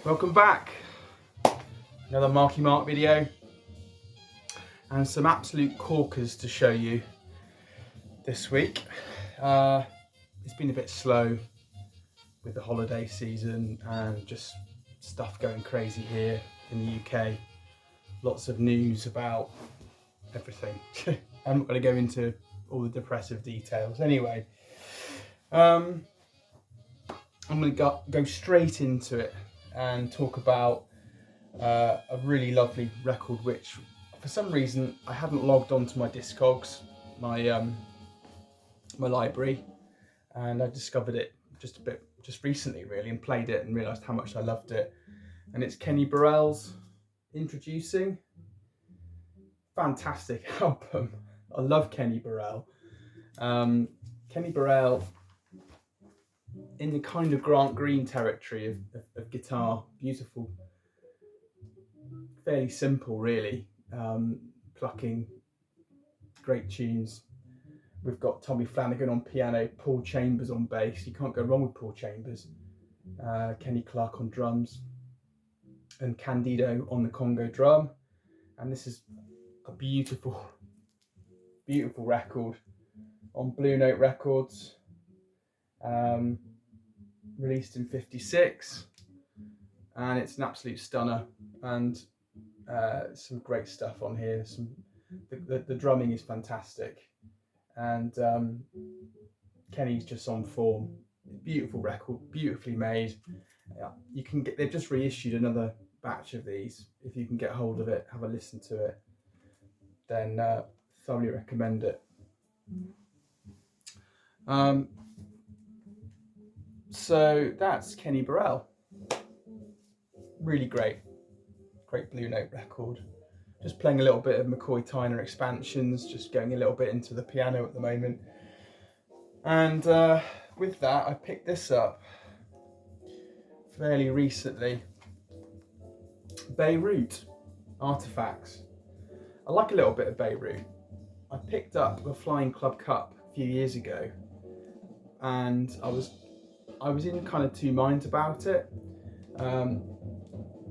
Welcome back. Another Marky-mark video and some absolute corkers to show you this week. It's been a bit slow with the holiday season and just stuff going crazy here in the UK. Lots of news about everything. I'm not going to go into all the depressive details. Anyway, I'm going to go straight into it and talk about a really lovely record which for some reason I hadn't logged onto my Discogs, my library, and I discovered it just recently really and played it and realised how much I loved it. And it's Kenny Burrell's Introducing. Fantastic album. I love Kenny Burrell. Kenny Burrell in the kind of Grant Green territory of guitar. Beautiful, fairly simple really, plucking great tunes. We've got Tommy Flanagan on piano, Paul Chambers on bass. You can't go wrong with Paul Chambers. Kenny Clark on drums and Candido on the Congo drum. And this is a beautiful record on Blue Note Records, released in '56, and it's an absolute stunner. And some great stuff on here. The drumming is fantastic, and Kenny's just on form. Beautiful record, beautifully made. You can get. They've just reissued another batch of these. If you can get hold of it, have a listen to it, then thoroughly recommend it. So that's Kenny Burrell. Really great Blue Note record. Just playing a little bit of McCoy Tyner expansions, just going a little bit into the piano at the moment. And with that, I picked this up fairly recently. Beirut Artifacts. I like a little bit of Beirut. I picked up the Flying Club Cup a few years ago, and I was in kind of two minds about it.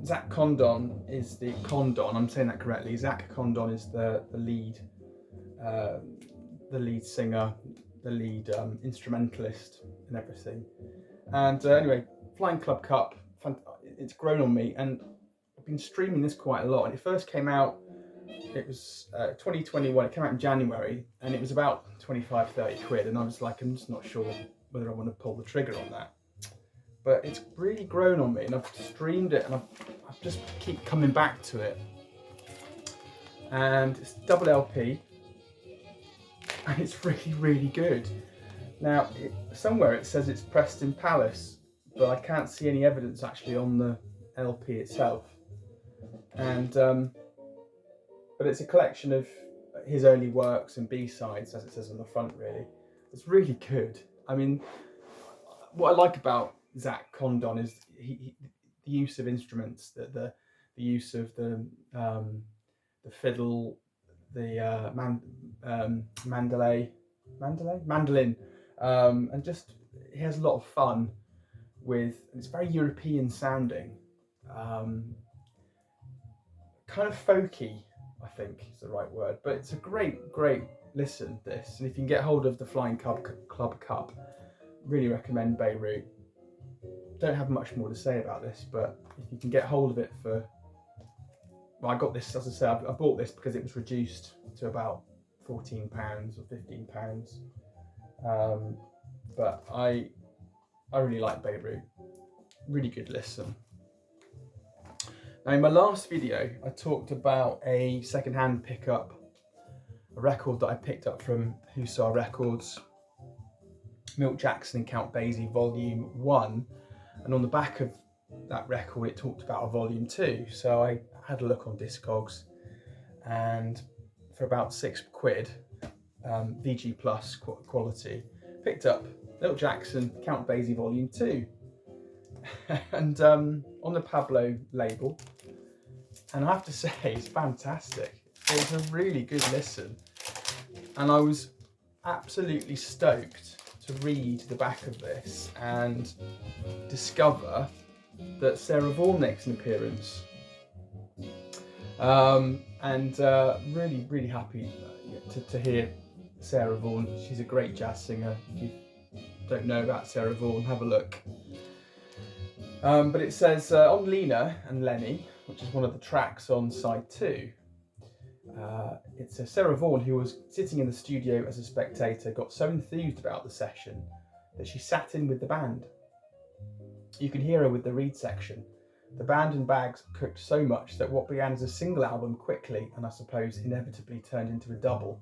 Zach Condon is the I'm saying that correctly. Zach Condon is the lead singer, the lead instrumentalist and everything. And anyway, Flying Club Cup, it's grown on me, and I've been streaming this quite a lot. And it first came out, it was 2021, it came out in January, and it was about 25-30 quid, and I was like, I'm just not sure whether I want to pull the trigger on that. But it's really grown on me, and I've streamed it, and I've just keep coming back to it. And it's double LP, and it's really good. Now, somewhere it says it's pressed in Palace, but I can't see any evidence actually on the LP itself. And but it's a collection of his early works and B-sides, as it says on the front. Really, it's really good. I mean, what I like about Zach Condon is the use of instruments, the use of the fiddle, the mandolin, and just he has a lot of fun with. It's very European sounding, kind of folky, I think is the right word. But it's a great listen, this. And if you can get hold of the Flying Club Cup, really recommend Beirut. Don't have much more to say about this, but if you can get hold of it I got this, as I say, I bought this because it was reduced to about £14 or £15. But I really like Beirut. Really good listen. Now, in my last video, I talked about a second-hand pickup, a record that I picked up from Hussar Records, Milt Jackson and Count Basie Volume 1, and on the back of that record it talked about a Volume 2. So I had a look on Discogs, and for about £6, VG Plus quality, picked up Milt Jackson, Count Basie Volume 2, and on the Pablo label. And I have to say, it's fantastic. It's a really good listen, and I was absolutely stoked to read the back of this and discover that Sarah Vaughan makes an appearance. Really, really happy to hear Sarah Vaughan. She's a great jazz singer. If you don't know about Sarah Vaughan, have a look. But it says on Lena and Lenny, which is one of the tracks on side 2, it says Sarah Vaughan, who was sitting in the studio as a spectator, got so enthused about the session that she sat in with the band. You can hear her with the reed section. The band and bags cooked so much that what began as a single album quickly, and I suppose inevitably, turned into a double.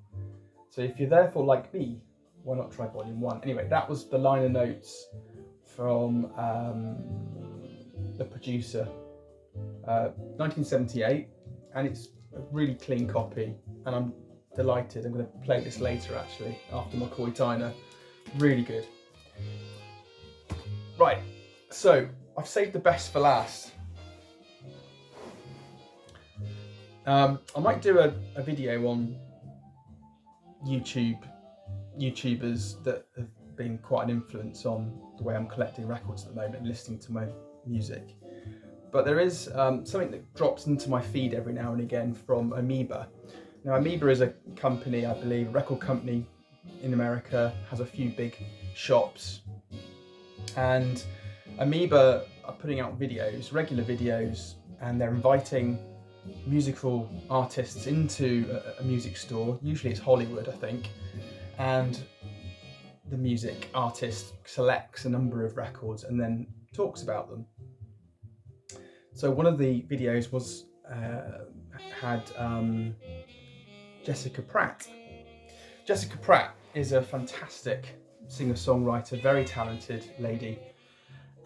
So if you're therefore like me, why not try volume 1? Anyway, that was the liner notes from the producer, 1978, and it's a really clean copy, and I'm delighted. I'm going to play this later, actually, after McCoy Tyner. Really good. Right, so I've saved the best for last. I might do a video on YouTubers that have been quite an influence on the way I'm collecting records at the moment and listening to my music. But there is something that drops into my feed every now and again from Amoeba. Now, Amoeba is a company, I believe, a record company in America, has a few big shops, and Amoeba are putting out videos, regular videos, and they're inviting musical artists into a music store. Usually it's Hollywood, I think, and the music artist selects a number of records and then talks about them. So one of the videos was had Jessica Pratt. Jessica Pratt is a fantastic singer-songwriter, very talented lady,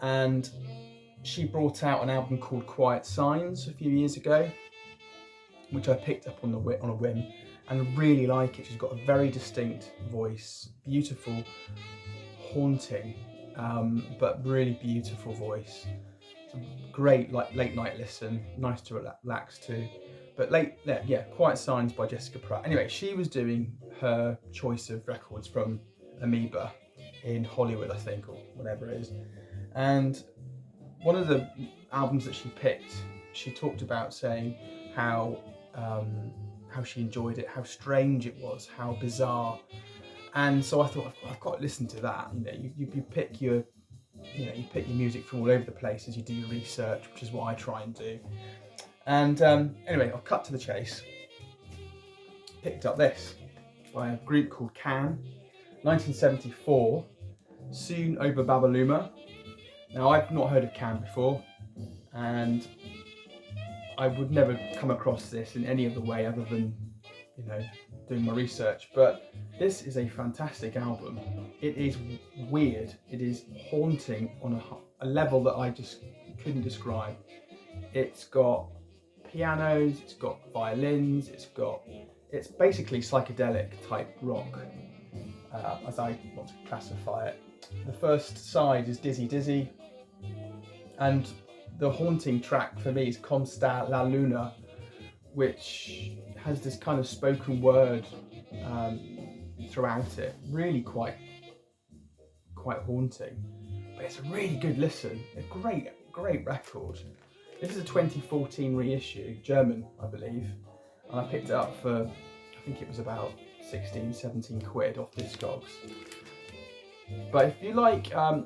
and she brought out an album called Quiet Signs a few years ago, which I picked up on a whim, and really like it. She's got a very distinct voice, beautiful, haunting, but really beautiful voice. It's a great late night listen, nice to relax to. But Quiet Signs by Jessica Pratt. Anyway, she was doing her choice of records from Amoeba in Hollywood, I think, or whatever it is. And one of the albums that she picked, she talked about saying how she enjoyed it, how strange it was, how bizarre. And so I thought, I've got to listen to that. You pick your music from all over the place as you do your research, which is what I try and do. And anyway, I'll cut to the chase. Picked up this by a group called Can, 1974, Soon Over Babaluma. Now, I've not heard of Can before, and I would never come across this in any other way other than, doing my research. But this is a fantastic album. It is weird. It is haunting on a level that I just couldn't describe. It's got pianos, it's got violins, it's basically psychedelic type rock, as I want to classify it. The first side is Dizzy Dizzy, and the haunting track for me is Consta la Luna, which has this kind of spoken word throughout it, really quite haunting. But it's a really good listen, a great record. This is a 2014 reissue, German, I believe, and I picked it up for, I think it was about 16, 17 quid off Discogs. But if you like, I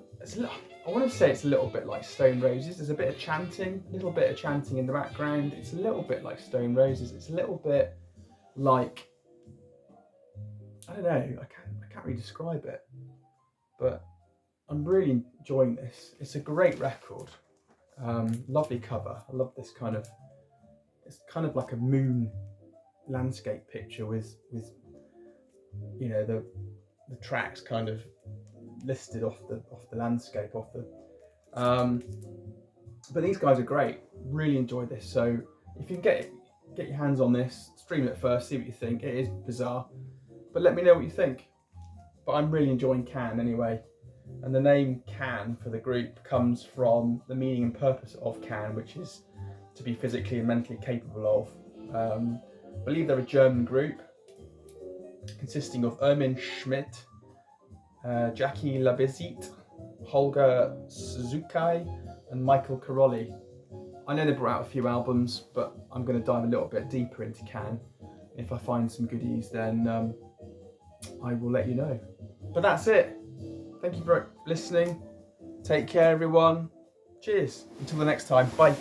want to say it's a little bit like Stone Roses. There's a little bit of chanting in the background. It's a little bit like Stone Roses. It's a little bit like, I don't know, I can't really describe it, but I'm really enjoying this. It's a great record. Lovely cover. I love this it's kind of like a moon landscape picture with the tracks kind of listed off the landscape, but these guys are great. Really enjoyed this. So if you can get your hands on this, stream it first, see what you think. It is bizarre, but let me know what you think. But I'm really enjoying Can anyway. And the name Can for the group comes from the meaning and purpose of Can, which is to be physically and mentally capable of. I believe they're a German group consisting of Ermin Schmidt, Jackie Labizit, Holger Suzuki, and Michael Carolli. I know they brought out a few albums, but I'm going to dive a little bit deeper into Can. If I find some goodies, then I will let you know. But that's it. Thank you for listening. Take care, everyone. Cheers. Until the next time. Bye.